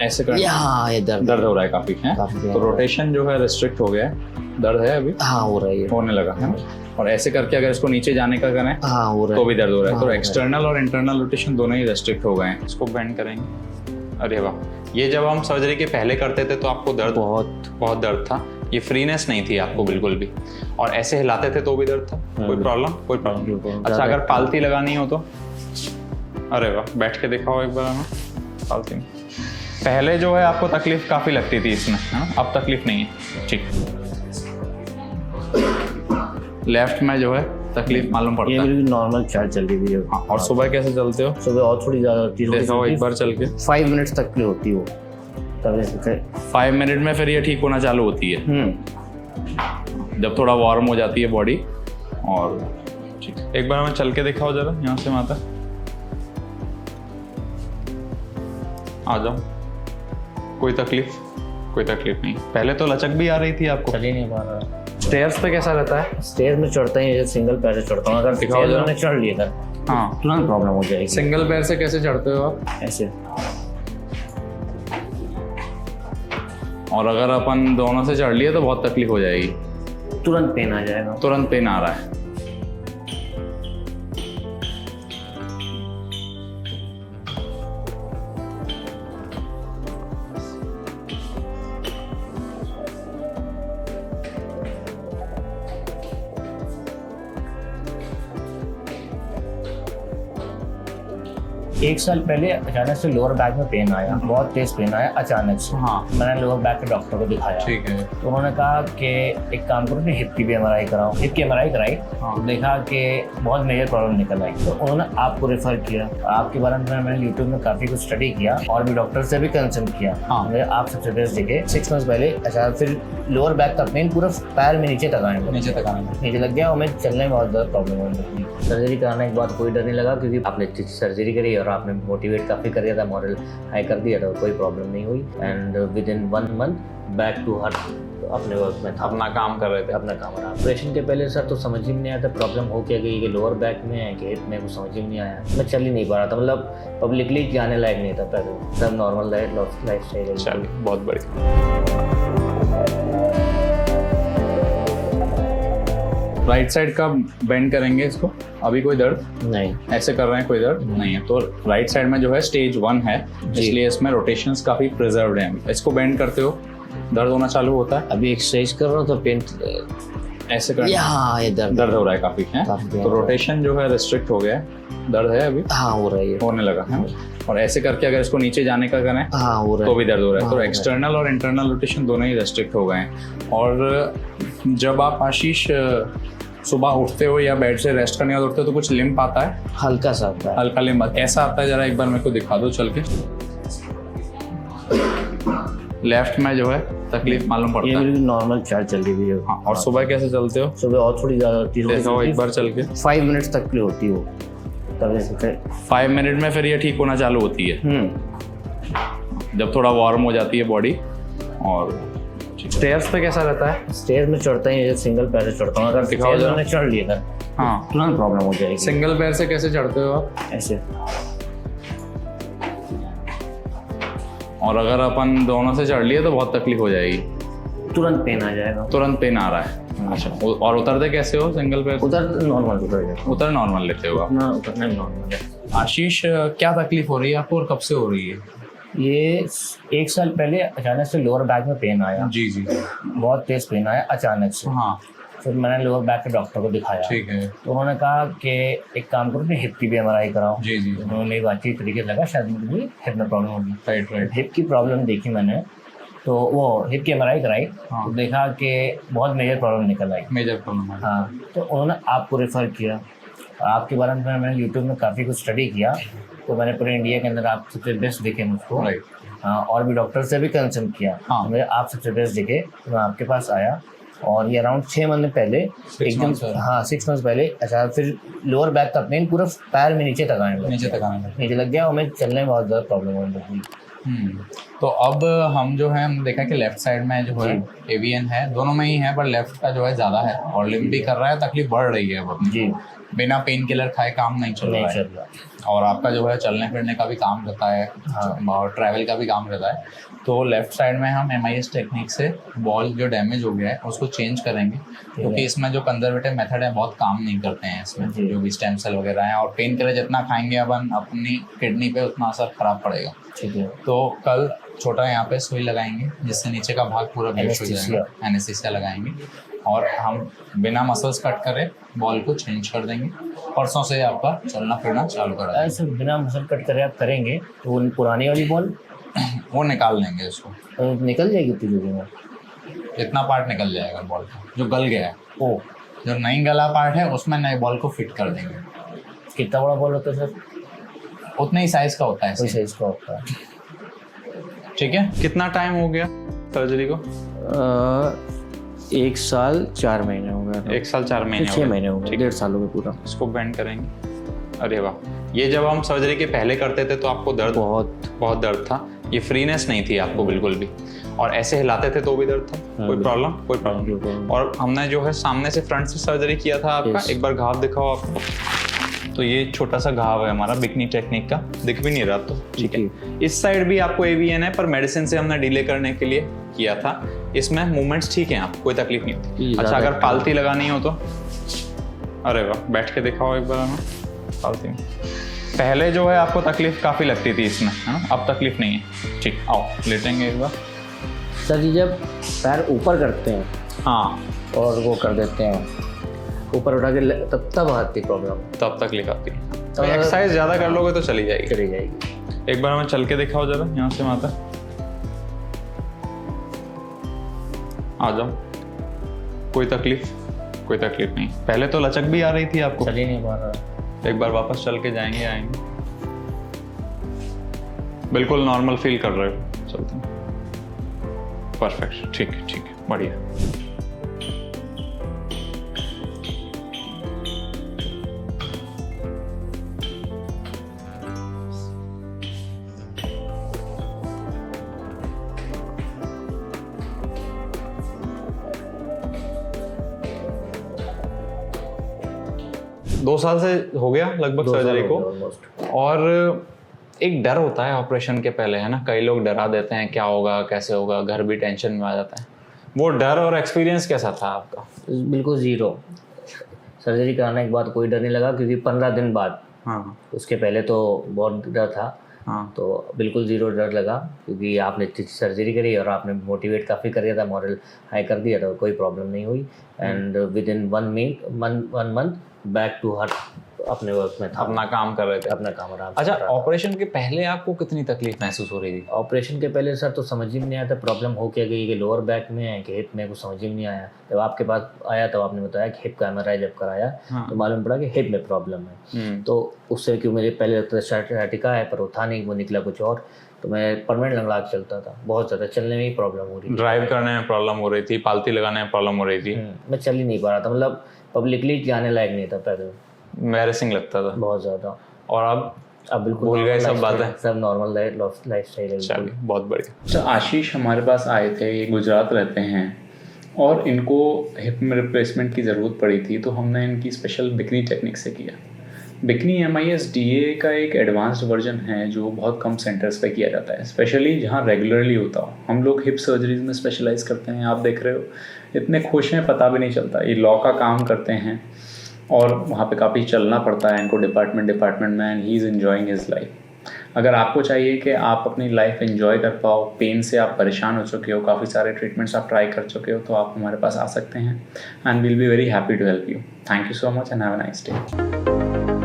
ऐसे कर ये दर्द हो रहा है काफी है। तो रोटेशन जो है रिस्ट्रिक्ट हो गया है, दर्द है अभी? हाँ हो रहा है, होने लगा है। और ऐसे करके अगर इसको नीचे जाने का करें हाँ हो रहा है, तो भी दर्द हो रहा है। तो हाँ, एक्सटर्नल और इंटरनल रोटेशन दोनों ही रेस्ट्रिक्ट हो गए हैं। इसको बेंड करेंगे। अरे वाह, ये जब हम सर्जरी के पहले करते थे तो आपको दर्द बहुत दर्द था, ये फ्रीनेस नहीं थी आपको बिल्कुल भी। और ऐसे हिलाते थे तो भी दर्द था? कोई प्रॉब्लम? अच्छा, अगर पालती लगानी हो तो? अरे वाह, बैठ के दिखाओ एक बार हमें पालती में। पहले जो है आपको तकलीफ काफ़ी लगती थी इसमें, है ना? अब तकलीफ नहीं है। ठीक, लेफ्ट में जो है तकलीफ मालूम पड़ता है? ये बिल्कुल नॉर्मल चाल चल रही है। हाँ, और सुबह कैसे चलते हो? सुबह और थोड़ी ज़्यादा होती है, देखो एक बार चल के। 5 मिनट्स तक की होती है वो, तब ऐसे 5 मिनट में फिर ये ठीक होना चालू होती है जब थोड़ा वार्म हो जाती है बॉडी। और ठीक, एक बार हमें चल के दिखाओ जरा यहाँ से माता। आ जाओ। कोई तकलीफ नहीं? पहले तो लचक भी आ रही थी आपको? चल ही नहीं पा रहा। स्टेयर्स पे कैसा रहता है? स्टेज में चढ़ते हैं, सिंगल पैर से चढ़ता हूँ, अगर दिखाओ जरा। मैंने चढ़ लिया था हाँ, तुरंत प्रॉब्लम हो जाएगी। सिंगल पैर से कैसे चढ़ते हो आप? ऐसे। और अगर अपन दोनों से चढ़ लिए तो बहुत तकलीफ हो जाएगी, तुरंत पेन आ जाएगा। तुरंत पेन आ रहा है। एक साल पहले अचानक से लोअर बैक में पेन आया, बहुत तेज पेन आया अचानक से। हाँ, मैंने लोअर बैक के डॉक्टर को दिखाया। ठीक है। तो उन्होंने कहा कि एक काम करो, हिप की भी एमआरआई कराओ। हिप की एमआरआई कराई, हाँ। तो देखा कि बहुत मेजर प्रॉब्लम निकल आई। तो उन्होंने आपको रेफर किया। आपके बारे में मैंने यूट्यूब में काफी कुछ स्टडी किया और भी डॉक्टर से भी कंसल्ट किया। हाँ। मुझे आप सबसे बेस्ट दिखे। 6 मंथ्स पहले अचानक फिर लोअर बैक का पेन पूरा पैर में नीचे तक आने लगा। नीचे लग गया और मैं चलने में बहुत ज़्यादा प्रॉब्लम होने लगी। सर्जरी कराने के बाद कोई डर नहीं लगा, क्योंकि आपने सर्जरी करी और आपने मोटिवेट काफ़ी कर दिया था, मॉरल हाई कर दिया था, कोई प्रॉब्लम नहीं हुई। And within 1 month back to her अपने वर्क में था, अपना काम कर रहे थे। अपना काम रहा। ऑपरेशन के पहले सर तो समझ ही नहीं आया था प्रॉब्लम हो क्या गई, कि लोअर बैक में है कि हिप में, कुछ समझ ही नहीं आया। मैं चल ही नहीं पा रहा था, मतलब पब्लिकली जाने लायक नहीं था पहले। सब नॉर्मल लाइफ स्टाइल। चलिए, बहुत बढ़िया। राइट साइड का बेंड करेंगे इसको। अभी कोई दर्द नहीं, ऐसे कर रहे हैं, कोई दर्द नहीं है। तो राइट साइड में जो है स्टेज 1 है, इसलिए इसमें रोटेशंस काफी प्रिजर्व्ड हैं। इसको बेंड करते हो दर्द होना चालू होता है? अभी एक्सरसाइज कर रहा हूँ तो पेन ऐसे कर ये दर्द हो रहा है काफी है। तो रोटेशन जो है रिस्ट्रिक्ट हो गया है, दर्द है अभी? हाँ हो रहा है, होने लगा है। और ऐसे करके अगर इसको नीचे जाने का करें हाँ हो रहा तो है, भी दर्द हो रहा है। हाँ, तो हो रहा है। एक्सटर्नल और इंटरनल रोटेशन दोनों ही रेस्ट्रिक्ट हो गए हैं। और जब आप आशीष सुबह उठते हो या बेड से रेस्ट करने के बाद उठते हो तो कुछ लिम्प आता है? हल्का सा आता है। हल्का लिम्प कैसा आता है, जरा एक बार मेरे को दिखा दो चल के। लेफ्ट में जो है तकलीफ मालूम पड़ता ये है? बिल्कुल नॉर्मल चाल चल रही है। हाँ, और सुबह कैसे चलते हो? सुबह और थोड़ी ज़्यादा होती है, देखो एक बार चल के। 5 मिनट्स तक की होती है वो, तब ऐसे 5 मिनट में फिर ये ठीक होना चालू होती है जब थोड़ा वार्म हो जाती है बॉडी। और स्टेयर्स पे कैसा रहता है? स्टेज में चढ़ते हैं, सिंगल पैर से चढ़ता हूँ, अगर दिखाओ जरा। मैंने चढ़ लिया था हाँ, तुरंत प्रॉब्लम हो जाएगी। सिंगल पैर से कैसे चढ़ते हो आप? ऐसे। और अगर अपन दोनों से चढ़ लिए तो बहुत तकलीफ हो जाएगी, तुरंत पेन आ जाएगा। तुरंत पेन आ रहा है। अच्छा, और उतरते कैसे हो सिंगल पैर? उधर नॉर्मल उतर जाएगा, उतर नॉर्मल लेते हो आप? अपना उतरना नॉर्मल है। आशीष, क्या तकलीफ हो रही है आपको और कब से हो रही है? ये 1 साल पहले अचानक से लोअर बैक में पेन आया, जी जी। बहुत तेज पेन आया अचानक से। हाँ, फिर मैंने लोअर बैक के डॉक्टर को दिखाया। ठीक है। तो उन्होंने कहा कि एक काम करो, हिप की भी एमआरआई कराओ। जी जी। उन्होंने मेरी बातचीत तरीके से लगा शायद मुझे हिप में प्रॉब्लम होगी। राइट। हिप की प्रॉब्लम देखी मैंने, तो वो हिप की एमआरआई कराई। हाँ। तो देखा कि बहुत मेजर प्रॉब्लम निकल आई। मेजर प्रॉब्लम है। हाँ, तो उन्होंने आपको रेफर किया। आपके बारे में मैंने यूट्यूब में काफ़ी कुछ स्टडी किया, तो मैंने पूरे इंडिया के अंदर आप सबसे बेस्ट दिखे मुझको। राइट। हाँ, और भी डॉक्टर से भी कंसल्ट किया। हाँ। मुझे आप सबसे बेस्ट दिखे, तो मैं आपके पास आया। और ये अराउंड 6 महीने पहले एकदम, हाँ 6 मंथ्स पहले अच्छा, फिर लोअर बैक का पेन पूरा पैर में नीचे तक आने लगा। नीचे लग गया और मैं चलने में बहुत ज़्यादा प्रॉब्लम होने लगी। तो अब हम जो है हमने देखा कि लेफ्ट साइड में जो है एवीएन है, दोनों में ही है, पर लेफ्ट का जो है ज़्यादा है और लिम्प भी कर रहा है, तकलीफ बढ़ रही है अब अपनी। जी। बिना पेन किलर खाए काम नहीं चल रहा है, और आपका जो है चलने फिरने का भी काम रहता है, और ट्रैवल का भी काम रहता है, तो लेफ्ट साइड में हम MIS टेक्निक से बॉल जो डैमेज हो गया है उसको चेंज करेंगे, क्योंकि इसमें जो कंजर्वेटिव मेथड है बहुत काम नहीं करते हैं इसमें, जो भी स्टेम सेल वगैरह हैं, और पेन किलर जितना खाएंगे अपन अपनी किडनी पे उतना असर खराब पड़ेगा। ठीक है, तो कल छोटा यहाँ पे सुई लगाएंगे जिससे नीचे का भाग पूरा बेहोश हो जाएगा, एनेस्थीसिया लगाएंगे, और हम बिना मसल्स कट करे बॉल को चेंज कर देंगे। परसों से आपका चलना फिरना चालू कर देंगे। ऐसे बिना मसल कट करे आप करेंगे तो वो पुरानी वाली बॉल वो निकाल देंगे उसको, तो निकल जाएगी तिजोरी में, इतना पार्ट निकल जाएगा बॉल का जो गल गया है। ओ, जो नहीं गला पार्ट है उसमें नए बॉल को फिट कर देंगे। कितना बड़ा बॉल होता है सर? उतने ही साइज का होता है, उस साइज का होता है। ठीक है, कितना टाइम हो गया सर्जरी को? 1 साल 4 महीने हो गए। 1 साल 4 महीने 6 महीने हो गए, 1.5 साल हो गए पूरा। इसको बेंड करेंगे। अरे वाह, ये जब हम सर्जरी के पहले करते थे तो आपको दर्द बहुत दर्द था, ये फ्रीनेस नहीं थी आपको बिल्कुल भी, और ऐसे हिलाते थे तो भी दर्द था। कोई प्रॉब्लम? और हमने जो है सामने से फ्रंट से सर्जरी किया था आपका, एक बार घाव दिखाओ आपको। तो ये छोटा सा घाव है हमारा बिकनी टेक्निक का, दिख भी नहीं रहा तो ठीक है। इस साइड भी आपको AVN है, पर मेडिसिन से हमने डिले करने के लिए किया था। इसमें मूवमेंट्स ठीक हैं, आपको कोई तकलीफ नहीं होती। अच्छा, अगर पालती लगानी हो तो, अरे वाह, बैठ के दिखाओ एक बार हमें पालती में। पहले जो है आपको तकलीफ काफ़ी लगती थी इसमें, है ना? अब तकलीफ नहीं है। ठीक, आओ लेटेंगे एक बार। सर जी जब पैर ऊपर करते हैं, हाँ, और वो कर देते हैं ऊपर उठा के, तब आती प्रॉब्लम, तब तकलीफ आती है। तो एक्सरसाइज ज़्यादा कर लोगे तो चली जाएगी। एक बार हमें चल के दिखाओ जरा, यहाँ से वहाँ तक आ जाओ। कोई तकलीफ नहीं। पहले तो लचक भी आ रही थी आपको, चल ही नहीं पा रहा। एक बार वापस चल के आएंगे। बिल्कुल नॉर्मल फील कर रहे हो, चलते हैं। परफेक्ट, ठीक है, बढ़िया। 2 साल से हो गया लगभग सर्जरी को, और एक डर होता है ऑपरेशन के पहले, है ना? कई लोग डरा देते हैं, क्या होगा, कैसे होगा, घर भी टेंशन में आ जाता है। वो डर और एक्सपीरियंस कैसा था आपका? बिल्कुल ज़ीरो। सर्जरी कराने के बाद कोई डर नहीं लगा, क्योंकि 15 दिन बाद, हाँ, उसके पहले तो बहुत डर था। हाँ, तो बिल्कुल ज़ीरो डर लगा, क्योंकि आपने सर्जरी करी और आपने मोटिवेट काफ़ी कर दिया था, मॉरल हाई कर दिया था, कोई प्रॉब्लम नहीं हुई। And within 1 month back to her अपने वर्क में था, अपना काम कर रहे थे, अपना काम आराम से। अच्छा, ऑपरेशन के पहले आपको कितनी तकलीफ महसूस हो रही थी? ऑपरेशन के पहले सर तो समझ ही नहीं आया था प्रॉब्लम हो क्या गई, कि लोअर बैक में है कि हिप में, कुछ समझ ही नहीं आया। जब आपके पास आया तब आपने बताया कि हिप का MRI जब कराया, हाँ, तो मालूम पड़ा कि हिप में प्रॉब्लम है। तो उससे क्यों मुझे पहले लगता था साइटिका है, पर वो था नहीं, वो निकला कुछ और। तो मैं परमानेंट लंगड़ा के चलता था, बहुत ज़्यादा चलने में ही प्रॉब्लम हो रही थी, ड्राइव करने में प्रॉब्लम हो रही थी, पालती लगाने में प्रॉब्लम हो रही थी। मैं चल ही नहीं पा रहा था, मतलब पब्लिकली जाने लायक नहीं था, पैदल एम्बैरेसिंग लगता था बहुत ज़्यादा। और अब बिल्कुल भूल गए सब बातें, सब नॉर्मल लाइफ स्टाइल है। चलिए, बहुत बढ़िया। अच्छा, आशीष हमारे पास आए थे, ये गुजरात रहते हैं, और इनको हिप में रिप्लेसमेंट की ज़रूरत पड़ी थी, तो हमने इनकी स्पेशल बिकनी टेक्निक से किया। बिकनी MIS DA का एक एडवांस्ड वर्जन है जो बहुत कम सेंटर्स पे किया जाता है, स्पेशली जहाँ रेगुलरली होता हो। हम लोग हिप सर्जरीज में स्पेशलाइज करते हैं, आप देख रहे हो इतने खुश हैं, पता भी नहीं चलता। ये लॉ का काम करते हैं और वहाँ पे काफ़ी चलना पड़ता है इनको डिपार्टमेंट में, and he is enjoying his life. अगर आपको चाहिए कि आप अपनी लाइफ एंजॉय कर पाओ, पेन से आप परेशान हो चुके हो, काफ़ी सारे ट्रीटमेंट्स आप ट्राई कर चुके हो, तो आप हमारे पास आ सकते हैं, and we'll be very happy to help you. Thank you so much and have a nice day.